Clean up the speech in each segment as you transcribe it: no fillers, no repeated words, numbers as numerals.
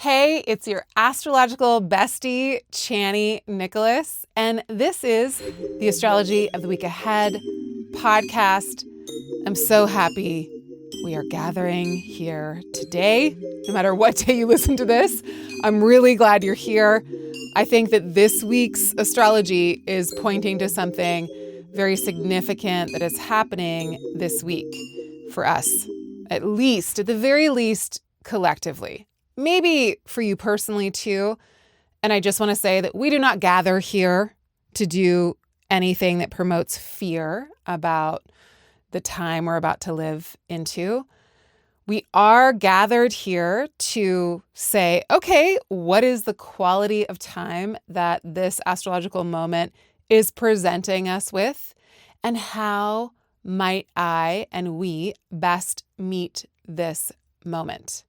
Hey, it's your astrological bestie, Chani Nicholas, and this is the Astrology of the Week Ahead podcast. I'm so happy we are gathering here today. No matter what day you listen to this, I'm really glad you're here. I think that this week's astrology is pointing to something very significant that is happening this week for us, at the very least, collectively. Maybe for you personally too. And I just want to say that we do not gather here to do anything that promotes fear about the time we're about to live into. We are gathered here to say, okay, what is the quality of time that this astrological moment is presenting us with? And how might I and we best meet this moment?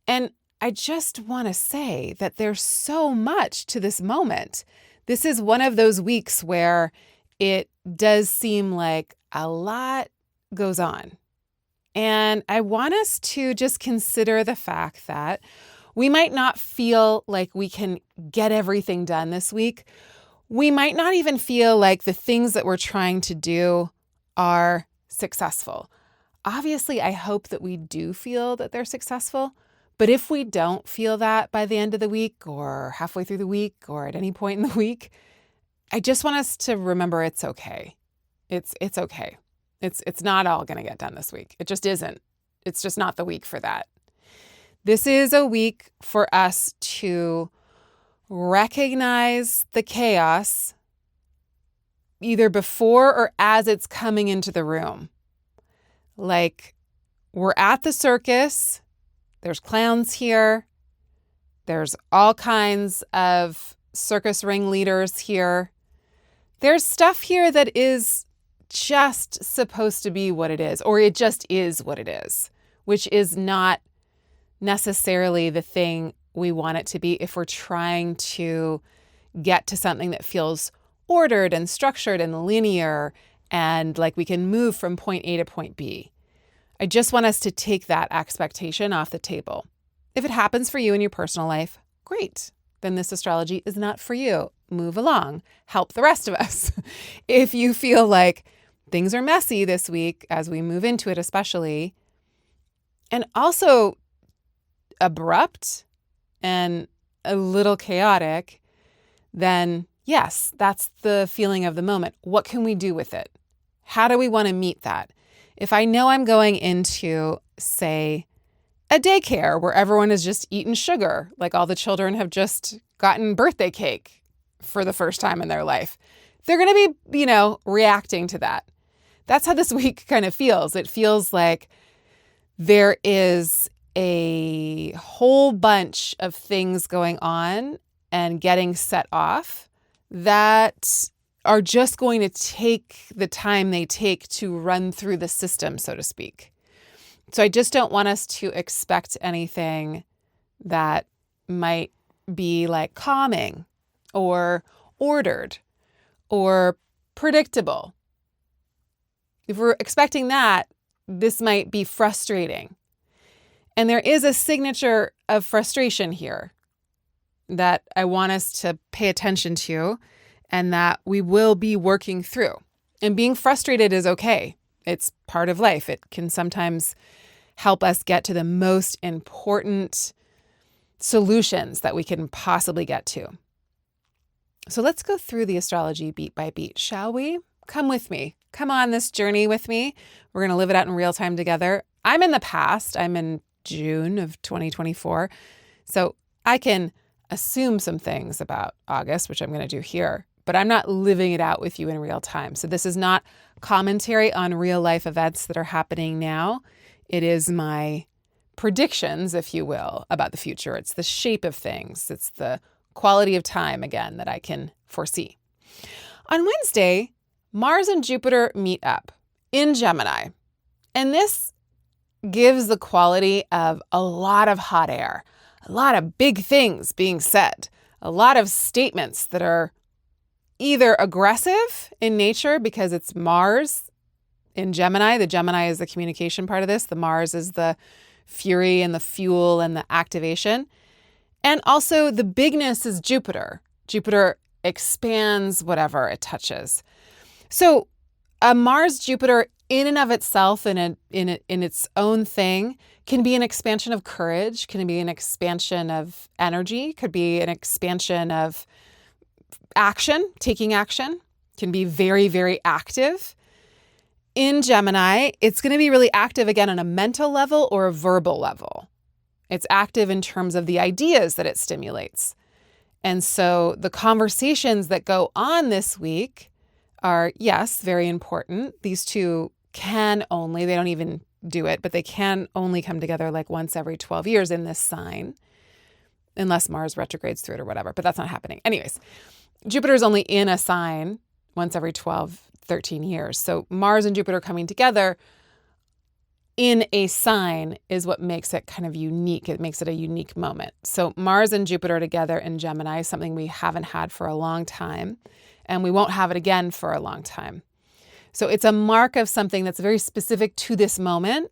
And I just want to say that there's so much to this moment. This is one of those weeks where it does seem like a lot goes on. And I want us to just consider the fact that we might not feel like we can get everything done this week. We might not even feel like the things that we're trying to do are successful. Obviously, I hope that we do feel that they're successful. But if we don't feel that by the end of the week or halfway through the week or at any point in the week, I just want us to remember it's okay. It's okay. It's not all going to get done this week. It just isn't. It's just not the week for that. This is a week for us to recognize the chaos either before or as it's coming into the room. Like, we're at the circus. There's clowns here. There's all kinds of circus ringleaders here. There's stuff here that is just supposed to be what it is, or it just is what it is, which is not necessarily the thing we want it to be if we're trying to get to something that feels ordered and structured and linear and like we can move from point A to point B. I just want us to take that expectation off the table. If it happens for you in your personal life, great. Then this astrology is not for you. Move along. Help the rest of us. If you feel like things are messy this week as we move into it especially, and also abrupt and a little chaotic, then yes, that's the feeling of the moment. What can we do with it? How do we want to meet that? If I know I'm going into, say, a daycare where everyone has just eaten sugar, like all the children have just gotten birthday cake for the first time in their life, they're going to be, reacting to that. That's how this week kind of feels. It feels like there is a whole bunch of things going on and getting set off that are just going to take the time they take to run through the system, so to speak. So I just don't want us to expect anything that might be like calming or ordered or predictable. If we're expecting that, this might be frustrating. And there is a signature of frustration here that I want us to pay attention to and that we will be working through. And being frustrated is okay. It's part of life. It can sometimes help us get to the most important solutions that we can possibly get to. So let's go through the astrology beat by beat, shall we? Come with me. Come on this journey with me. We're going to live it out in real time together. I'm in the past. I'm in June of 2024. So I can assume some things about August, which I'm going to do here, but I'm not living it out with you in real time. So this is not commentary on real life events that are happening now. It is my predictions, if you will, about the future. It's the shape of things. It's the quality of time, again, that I can foresee. On Wednesday, Mars and Jupiter meet up in Gemini. And this gives the quality of a lot of hot air, a lot of big things being said, a lot of statements that are either aggressive in nature because it's Mars in Gemini. The Gemini is the communication part of this. The Mars is the fury and the fuel and the activation. And also the bigness is Jupiter. Jupiter expands whatever it touches. So a Mars-Jupiter in and of itself, in its own thing, can be an expansion of courage, can be an expansion of energy, could be an expansion of action, taking action, can be very, very active. In Gemini, it's going to be really active again on a mental level or a verbal level. It's active in terms of the ideas that it stimulates. And so the conversations that go on this week are, yes, very important. These two they don't even do it, but they can only come together like once every 12 years in this sign, unless Mars retrogrades through it or whatever, but that's not happening. Anyways, Jupiter is only in a sign once every 12, 13 years. So Mars and Jupiter coming together in a sign is what makes it kind of unique. It makes it a unique moment. So Mars and Jupiter together in Gemini is something we haven't had for a long time, and we won't have it again for a long time. So it's a mark of something that's very specific to this moment.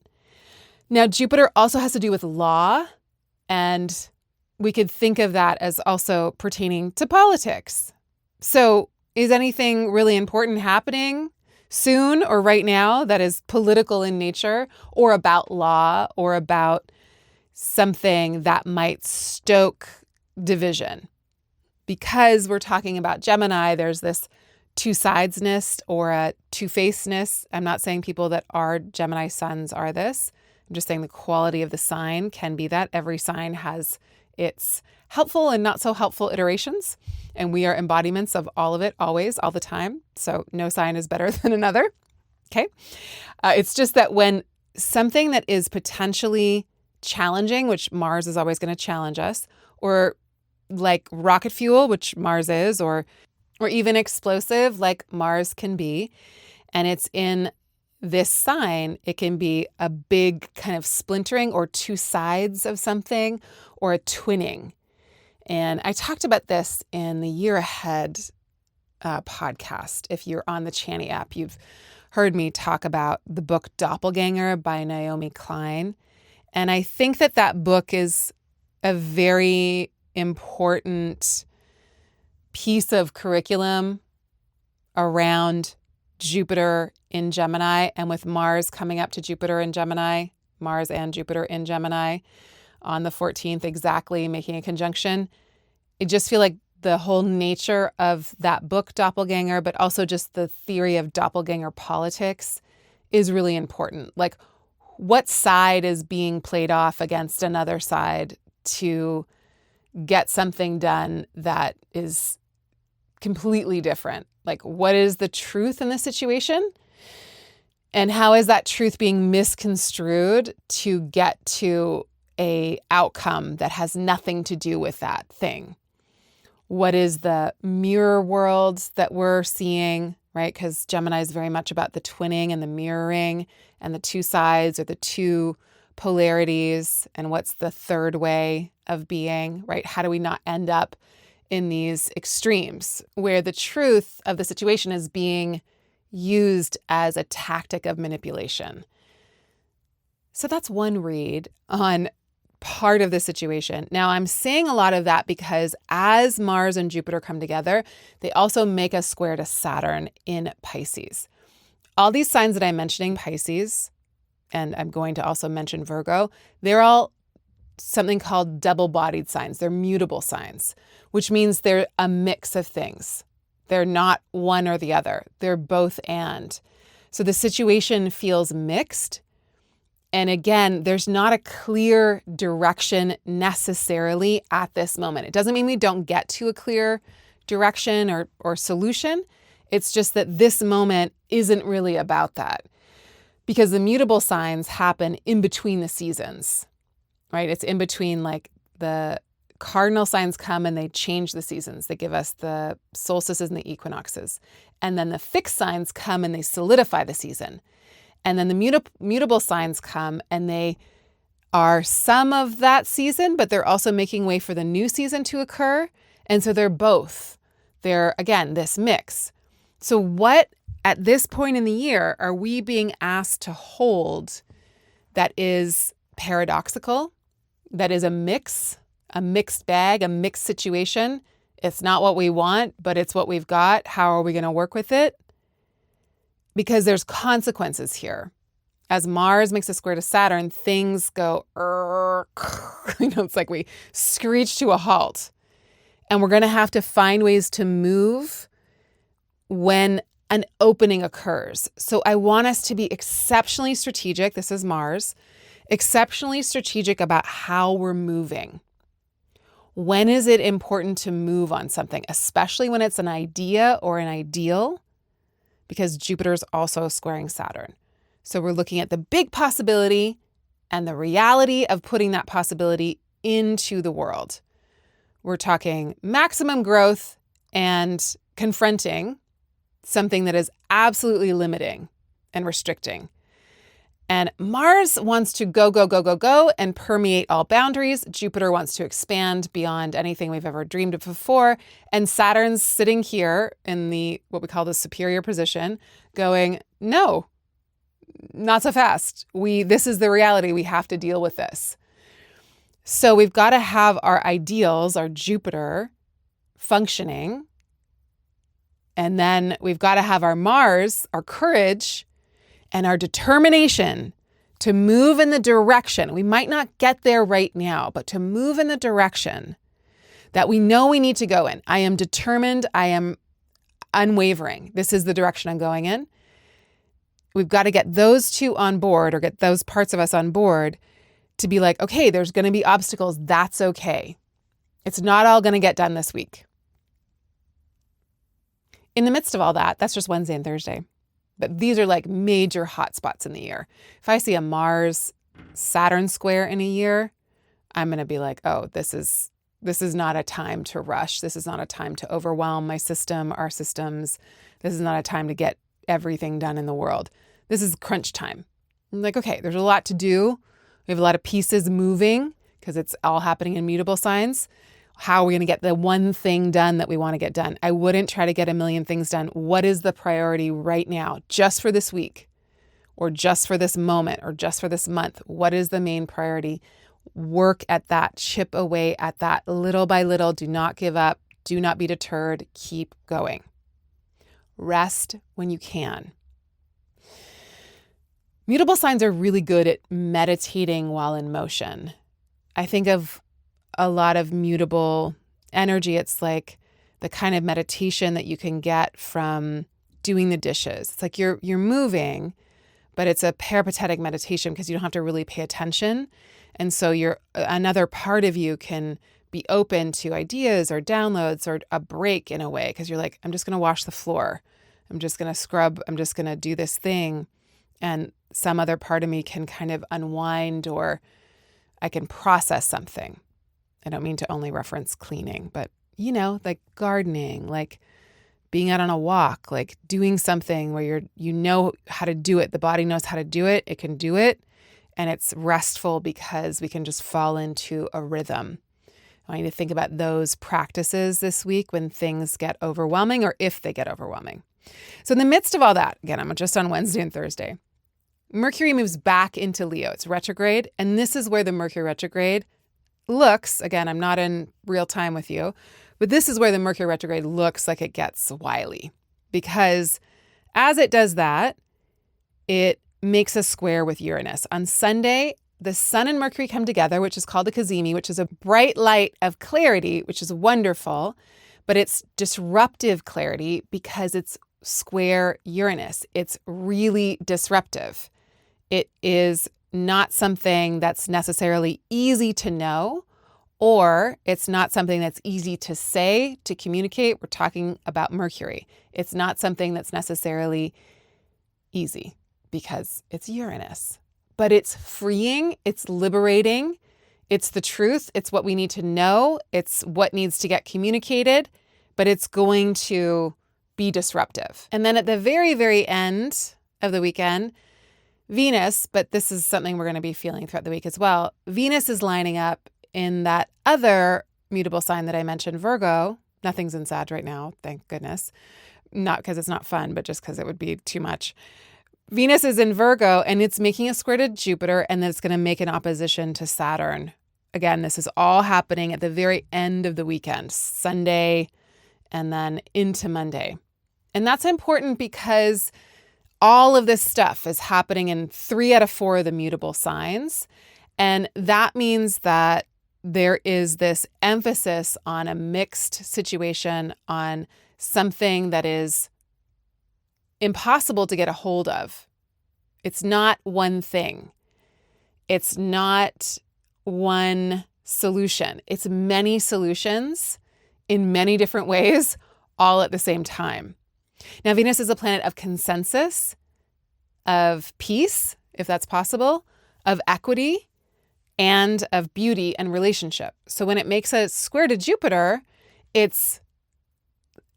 Now, Jupiter also has to do with law, and we could think of that as also pertaining to politics. So is anything really important happening soon or right now that is political in nature, or about law, or about something that might stoke division? Because we're talking about Gemini, there's this two-sidesness or a two-facedness. I'm not saying people that are Gemini suns are this. I'm just saying the quality of the sign can be that. Every sign has its helpful and not so helpful iterations, and we are embodiments of all of it, always, all the time. So no sign is better than another. Okay. It's just that when something that is potentially challenging, which Mars is always going to challenge us, or like rocket fuel, which Mars is, or even explosive, like Mars can be, and it's in this sign, it can be a big kind of splintering or two sides of something, or a twinning. And I talked about this in the Year Ahead podcast. If you're on the Chani app, you've heard me talk about the book Doppelganger by Naomi Klein. And I think that book is a very important piece of curriculum around Jupiter in Gemini, and with Mars coming up to Jupiter in Gemini, Mars and Jupiter in Gemini on the 14th exactly, making a conjunction. I just feel like the whole nature of that book, Doppelganger, but also just the theory of doppelganger politics is really important. Like, what side is being played off against another side to get something done that is completely different? Like, what is the truth in this situation? And how is that truth being misconstrued to get to a outcome that has nothing to do with that thing? What is the mirror world that we're seeing, right? Because Gemini is very much about the twinning and the mirroring and the two sides or the two polarities. And what's the third way of being, right? How do we not end up in these extremes where the truth of the situation is being used as a tactic of manipulation? So that's one read on part of the situation. Now, I'm saying a lot of that because as Mars and Jupiter come together, they also make a square to Saturn in Pisces. All these signs that I'm mentioning, Pisces, and I'm going to also mention Virgo, they're all something called double-bodied signs. They're mutable signs, which means they're a mix of things. They're not one or the other. They're both and. So the situation feels mixed. And again, there's not a clear direction necessarily at this moment. It doesn't mean we don't get to a clear direction or solution. It's just that this moment isn't really about that, because the mutable signs happen in between the seasons, right? It's in between, like the cardinal signs come and they change the seasons. They give us the solstices and the equinoxes. And then the fixed signs come and they solidify the season. And then the mutable signs come and they are some of that season, but they're also making way for the new season to occur. And so they're both. They're, again, this mix. So what at this point in the year are we being asked to hold that is paradoxical, that is a mix a mixed bag, a mixed situation. It's not what we want, but it's what we've got. How are we going to work with it? Because there's consequences here. As Mars makes a square to Saturn, things go, it's like we screech to a halt. And we're going to have to find ways to move when an opening occurs. So I want us to be exceptionally strategic. This is Mars. Exceptionally strategic about how we're moving. When is it important to move on something, especially when it's an idea or an ideal? Because Jupiter's also squaring Saturn. So we're looking at the big possibility and the reality of putting that possibility into the world. We're talking maximum growth and confronting something that is absolutely limiting and restricting. And Mars wants to go, go, go, go, go and permeate all boundaries. Jupiter wants to expand beyond anything we've ever dreamed of before. And Saturn's sitting here in what we call the superior position going, no, not so fast. This is the reality. We have to deal with this. So we've got to have our ideals, our Jupiter, functioning. And then we've got to have our Mars, our courage, and our determination to move in the direction. We might not get there right now, but to move in the direction that we know we need to go in. I am determined. I am unwavering. This is the direction I'm going in. We've got to get those two on board, or get those parts of us on board to be like, okay, there's going to be obstacles. That's okay. It's not all going to get done this week. In the midst of all that, that's just Wednesday and Thursday. But these are like major hot spots in the year. If I see a Mars-Saturn square in a year, I'm going to be like, oh, this is not a time to rush. This is not a time to overwhelm my system, our systems. This is not a time to get everything done in the world. This is crunch time. I'm like, okay, there's a lot to do. We have a lot of pieces moving because it's all happening in mutable signs. How are we going to get the one thing done that we want to get done? I wouldn't try to get a million things done. What is the priority right now, just for this week, or just for this moment, or just for this month? What is the main priority? Work at that, chip away at that little by little. Do not give up. Do not be deterred. Keep going. Rest when you can. Mutable signs are really good at meditating while in motion. I think of a lot of mutable energy. It's like the kind of meditation that you can get from doing the dishes. It's like you're moving, but it's a peripatetic meditation because you don't have to really pay attention. And so another part of you can be open to ideas or downloads or a break in a way, because you're like, I'm just going to wash the floor. I'm just going to scrub. I'm just going to do this thing. And some other part of me can kind of unwind, or I can process something. I don't mean to only reference cleaning, but, like gardening, like being out on a walk, like doing something where you know how to do it. The body knows how to do it. It can do it. And it's restful because we can just fall into a rhythm. I want you to think about those practices this week when things get overwhelming, or if they get overwhelming. So in the midst of all that, again, I'm just on Wednesday and Thursday, Mercury moves back into Leo. It's retrograde. And this is where the Mercury retrograde looks, again, I'm not in real time with you, but this is where the Mercury retrograde looks like it gets wily, because as it does that, it makes a square with Uranus. On Sunday, the Sun and Mercury come together, which is called a cazimi, which is a bright light of clarity, which is wonderful, but it's disruptive clarity because it's square Uranus. It's really disruptive. It is not something that's necessarily easy to know, or it's not something that's easy to say, to communicate. We're talking about Mercury. It's not something that's necessarily easy because it's Uranus, but it's freeing, it's liberating, it's the truth, it's what we need to know, it's what needs to get communicated, but it's going to be disruptive. And then at the very, very end of the weekend, Venus, but this is something we're going to be feeling throughout the week as well, Venus is lining up in that other mutable sign that I mentioned, Virgo. Nothing's in Sag right now, thank goodness. Not because it's not fun, but just because it would be too much. Venus is in Virgo, and it's making a square to Jupiter, and then it's going to make an opposition to Saturn again, this is all happening at the very end of the weekend, Sunday, and then into Monday. And that's important because all of this stuff is happening in 3 out of 4 of the mutable signs. And that means that there is this emphasis on a mixed situation, on something that is impossible to get a hold of. It's not one thing. It's not one solution. It's many solutions in many different ways, all at the same time. Now, Venus is a planet of consensus, of peace, if that's possible, of equity, and of beauty and relationship. So when it makes a square to Jupiter, it's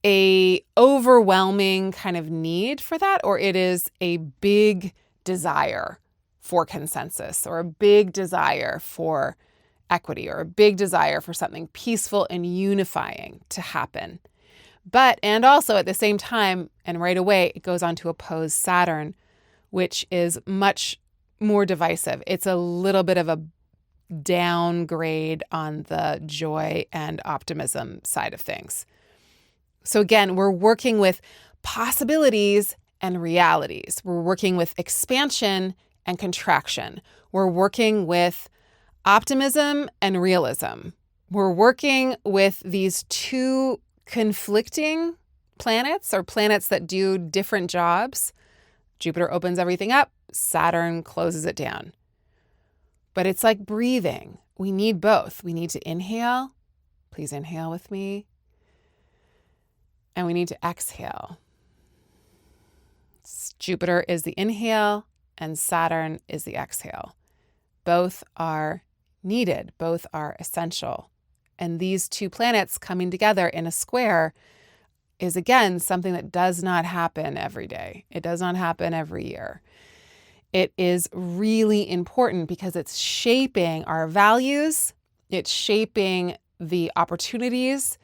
a overwhelming kind of need for that, or it is a big desire for consensus, or a big desire for equity, or a big desire for something peaceful and unifying to happen. But, and also at the same time, and right away, it goes on to oppose Saturn, which is much more divisive. It's a little bit of a downgrade on the joy and optimism side of things. So again, we're working with possibilities and realities. We're working with expansion and contraction. We're working with optimism and realism. We're working with these two conflicting planets, or planets that do different jobs. Jupiter opens everything up, Saturn closes it down. But it's like breathing. We need both. We need to inhale. Please inhale with me. And we need to exhale. Jupiter is the inhale and Saturn is the exhale. Both are needed. Both are essential. And these two planets coming together in a square is, again, something that does not happen every day. It does not happen every year. It is really important because it's shaping our values. It's shaping the opportunities.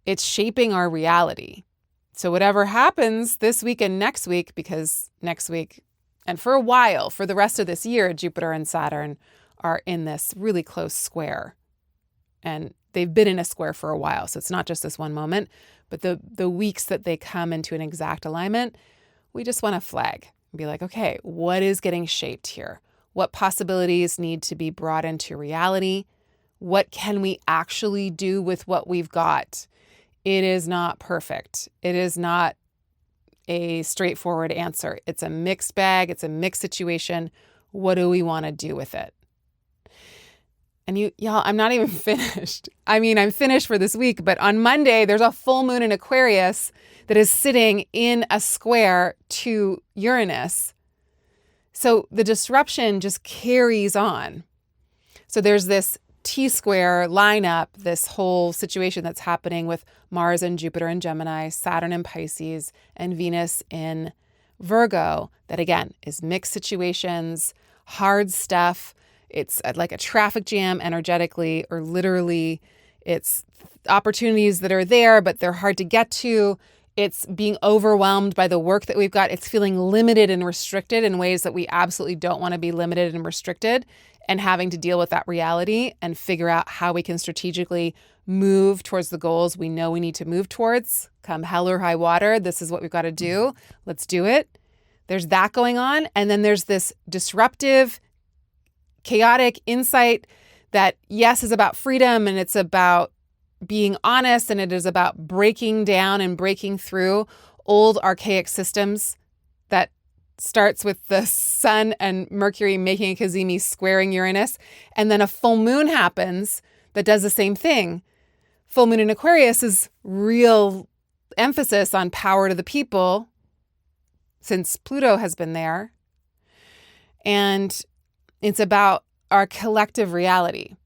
It's shaping our reality. So whatever happens this week and next week, because next week and for a while, for the rest of this year, Jupiter and Saturn are in this really close square. And they've been in a square for a while. So it's not just this one moment, but the weeks that they come into an exact alignment, we just want to flag and be like, okay, what is getting shaped here? What possibilities need to be brought into reality? What can we actually do with what we've got? It is not perfect. It is not a straightforward answer. It's a mixed bag. It's a mixed situation. What do we want to do with it? And y'all, I'm not even finished. I mean, I'm finished for this week, but on Monday, there's a full moon in Aquarius that is sitting in a square to Uranus. So the disruption just carries on. So there's this T-square lineup, this whole situation that's happening with Mars and Jupiter in Gemini, Saturn in Pisces, and Venus in Virgo, that again is mixed situations, hard stuff. It's like a traffic jam energetically, or literally it's opportunities that are there, but they're hard to get to. It's being overwhelmed by the work that we've got. It's feeling limited and restricted in ways that we absolutely don't want to be limited and restricted, and having to deal with that reality and figure out how we can strategically move towards the goals we know we need to move towards. Come hell or high water, this is what we've got to do. Let's do it. There's that going on. And then there's this disruptive, chaotic insight that, yes, is about freedom, and it's about being honest, and it is about breaking down and breaking through old archaic systems. That starts with the Sun and Mercury making a cazimi squaring Uranus, and then a full moon happens that does the same thing. Full moon in Aquarius is real emphasis on power to the people, since Pluto has been there. And it's about our collective reality.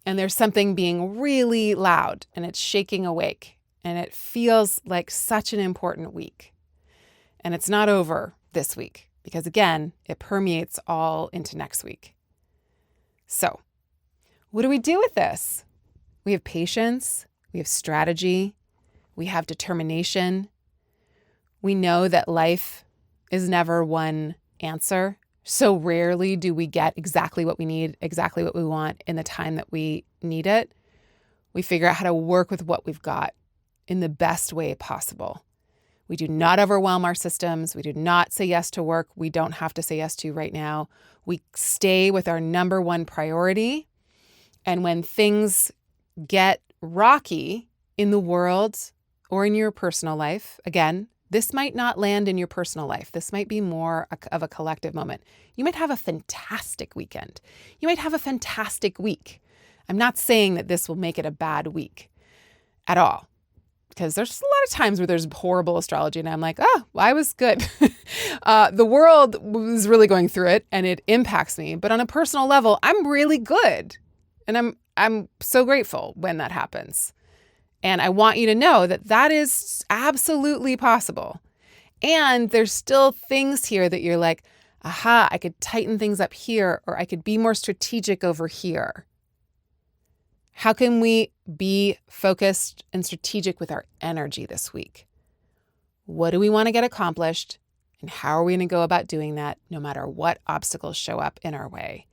And there's something being really loud, and it's shaking awake. And it feels like such an important week. And it's not over this week, because again, it permeates all into next week. So what do we do with this? We have patience. We have strategy. We have determination. We know that life is never one answer. So rarely do we get exactly what we need, exactly what we want in the time that we need it. We figure out how to work with what we've got in the best way possible. We do not overwhelm our systems. We do not say yes to work we don't have to say yes to right now. We stay with our number one priority. And when things get rocky in the world or in your personal life, again, this might not land in your personal life. This might be more of a collective moment. You might have a fantastic weekend. You might have a fantastic week. I'm not saying that this will make it a bad week at all, because there's a lot of times where there's horrible astrology and I'm like, oh, well, I was good. The world was really going through it and it impacts me. But on a personal level, I'm really good. And I'm so grateful when that happens. And I want you to know that that is absolutely possible. And there's still things here that you're like, aha, I could tighten things up here, or I could be more strategic over here. How can we be focused and strategic with our energy this week? What do we want to get accomplished? And how are we going to go about doing that no matter what obstacles show up in our way?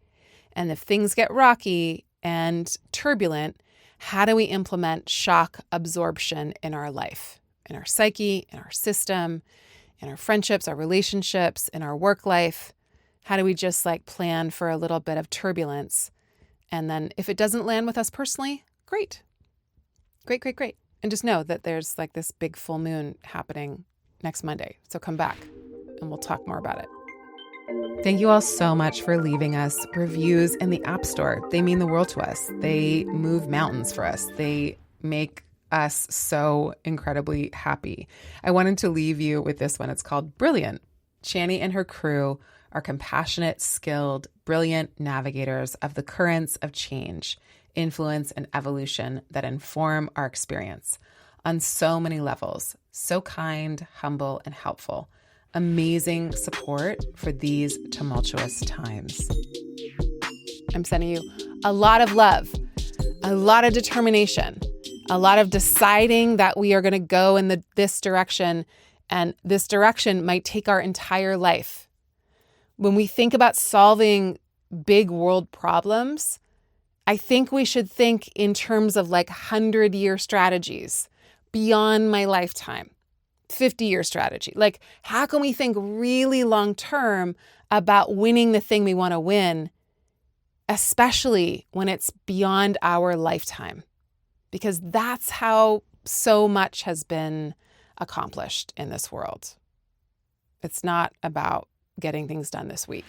And if things get rocky and turbulent, how do we implement shock absorption in our life, in our psyche, in our system, in our friendships, our relationships, in our work life? How do we just plan for a little bit of turbulence? And then if it doesn't land with us personally, great. Great, great, great. And just know that there's this big full moon happening next Monday. So come back and we'll talk more about it. Thank you all so much for leaving us reviews in the App Store. They mean the world to us. They move mountains for us. They make us so incredibly happy. I wanted to leave you with this one. It's called Brilliant. Chani and her crew are compassionate, skilled, brilliant navigators of the currents of change, influence, and evolution that inform our experience on so many levels. So kind, humble, and helpful. Amazing support for these tumultuous times. I'm sending you a lot of love, a lot of determination, a lot of deciding that we are going to go in this direction, and this direction might take our entire life. When we think about solving big world problems, I think we should think in terms of 100-year strategies beyond my lifetime. 50-year strategy. How can we think really long-term about winning the thing we want to win, especially when it's beyond our lifetime? Because that's how so much has been accomplished in this world. It's not about getting things done this week.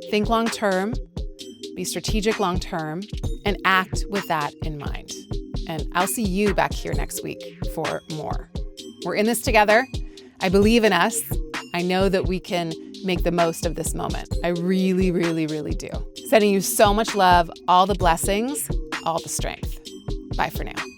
Think long-term, be strategic long-term, and act with that in mind. And I'll see you back here next week for more. We're in this together. I believe in us. I know that we can make the most of this moment. I really, really, really do. Sending you so much love, all the blessings, all the strength. Bye for now.